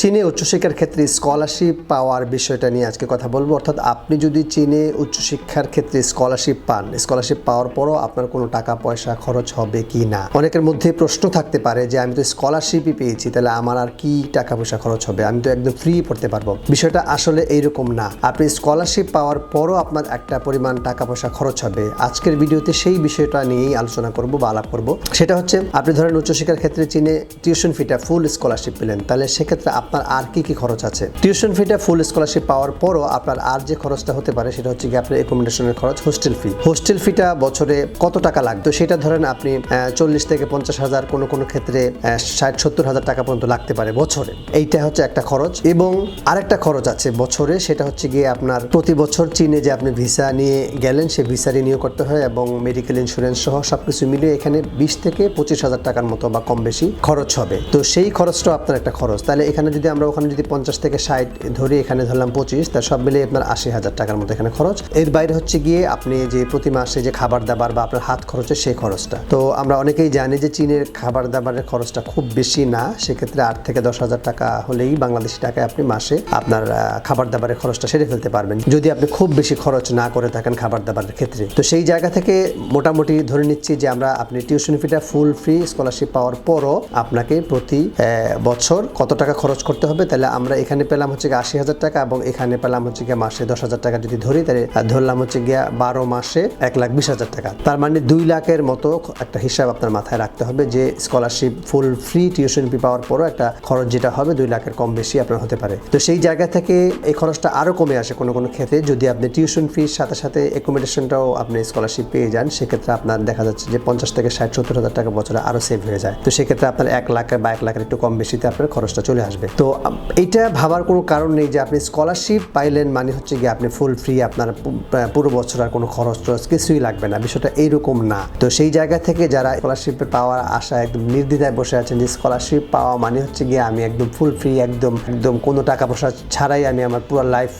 চীনে উচ্চশিক্ষার ক্ষেত্রে স্কলারশিপ পাওয়ার বিষয়টা নিয়ে আজকে কথা বলবো। অর্থাৎ আপনি যদি চীনে উচ্চশিক্ষার ক্ষেত্রে স্কলারশিপ পান, স্কলারশিপ পাওয়ার পরও আপনার কোনো টাকা পয়সা খরচ হবে কি না। অনেকের মধ্যে প্রশ্ন থাকতে পারে যে আমি তো স্কলারশিপই পেয়েছি, তাহলে আমার আর কি টাকা পয়সা খরচ হবে, আমি তো একদম ফ্রি পড়তে পারবো। বিষয়টা আসলে এইরকম না। আপনি স্কলারশিপ পাওয়ার পরও আপনার একটা পরিমাণ টাকা পয়সা খরচ হবে। আজকের ভিডিওতে সেই বিষয়টা নিয়েই আলোচনা করব বা আলাপ করব। সেটা হচ্ছে, আপনি ধরেন উচ্চশিক্ষার ক্ষেত্রে চীনে টিউশন ফিটা ফুল স্কলারশিপ পেলেন, তাহলে সেক্ষেত্রে আপনার আর কি কি খরচ আছে। টিউশন ফিটা ফুল স্কলারশিপ পাওয়ার পরও আপনার আর যে খরচটা হতে পারে সেটা হচ্ছে কি আপনার অ্যাকোমোডেশনের খরচ, হোস্টেল ফিটা বছরে কত টাকা লাগতো সেটা ধরেন আপনি 40 থেকে 50 হাজার, কোনো ক্ষেত্রে 60-70 হাজার টাকা পর্যন্ত লাগতে পারে বছরে। এইটা হচ্ছে একটা খরচ। এবং আরেকটা খরচ আছে বছরে, সেটা হচ্ছে গিয়ে আপনার প্রতি বছর চীনে যে আপনি ভিসা নিয়ে গেলেন সে ভিসা রিনিউ করতে হয় এবং মেডিকেল ইন্স্যুরেন্স সহ সবকিছু মিলিয়ে এখানে 20 থেকে 25 হাজার টাকার মতো বা কম বেশি খরচ হবে। তো সেই খরচটাও আপনার একটা খরচ। তাহলে এখানে যদি আমরা ওখানে যদি 50 থেকে 60 ধরি, এখানে ধরলাম 25, তা সব মিলিয়ে আপনার 80 হাজার টাকার মতো এখানে খরচ। এর বাইরে হচ্ছে গিয়ে আপনি যে প্রতি মাসে যে খাবার দাবার বা আপনার হাত খরচের সেই খরচটা। তো আমরা অনেকেই জানি যে চীনের খাবার দাবারের খরচটা খুব বেশি না, সেক্ষেত্রে 8 থেকে 10 হাজার টাকা হলেই বাংলাদেশি টাকায় আপনি মাসে আপনার খাবার দাবারের খরচটা সেরে ফেলতে পারবেন, যদি আপনি খুব বেশি খরচ না করে থাকেন খাবার দাবারের ক্ষেত্রে। তো সেই জায়গা থেকে মোটামুটি ধরে নিচ্ছি যে আপনি টিউশন ফিটা ফুল ফ্রি স্কলারশিপ পাওয়ার পরও আপনাকে প্রতি বছর কত টাকা খরচ করতে হবে। তাহলে আমরা এখানে পেলাম হচ্ছে 80 হাজার টাকা এবং এখানে পেলাম হচ্ছে গিয়ে মাসে 10 হাজার টাকা যদি ধরি, তাহলে ধরলাম হচ্ছে গিয়া 12 মাসে 1,20,000 টাকা। তার মানে 2 লাখের মতো একটা হিসাব আপনার মাথায় রাখতে হবে যে scholarship full free tuition fee পাওয়ার পরও একটা খরচ যেটা হবে 2 লাখের কম বেশি আপনার হতে পারে। তো সেই জায়গা থেকে এই খরচটা আরো কমে আসে কোনো ক্ষেত্রে, যদি আপনি টিউশন ফির সাথে সাথে অ্যাকোমোডেশনটাও আপনি স্কলারশিপ পেয়ে যান, সেক্ষেত্রে আপনার দেখা যাচ্ছে যে 50 থেকে 60-70 হাজার টাকা বছরে আরো সেভ হয়ে যায়। তো সেক্ষেত্রে আপনার 1 লাখ বা 1 লাখের একটু কম বেশিতে আপনার খরচটা চলে আসবে। তো এটা ভাবার কোনো কারণ নেই যে আপনি স্কলারশিপ পাইলেন মানে হচ্ছে গিয়ে আপনি ফুল ফ্রি, আপনার পুরো বছর আর কোনো খরচ কিছুই লাগবে না। বিষয়টা এইরকম না। তো সেই জায়গা থেকে যারা স্কলারশিপে পাওয়ার আশা একদম নির্দ্বিধায় বসে আছেন যে স্কলারশিপ পাওয়া মানে হচ্ছে গিয়ে আমি একদম ফুল ফ্রি, একদম কোনো টাকা পয়সা ছাড়াই আমি আমার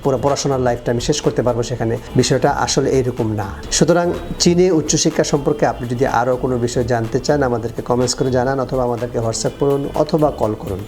পুরো পড়াশোনার লাইফটা আমি শেষ করতে পারবো, সেখানে বিষয়টা আসলে এইরকম না। সুতরাং চীনে উচ্চশিক্ষা সম্পর্কে আপনি যদি আরও কোনো বিষয় জানতে চান, আমাদেরকে কমেন্টস করে জানান, অথবা আমাদেরকে হোয়াটসঅ্যাপ করুন অথবা কল করুন।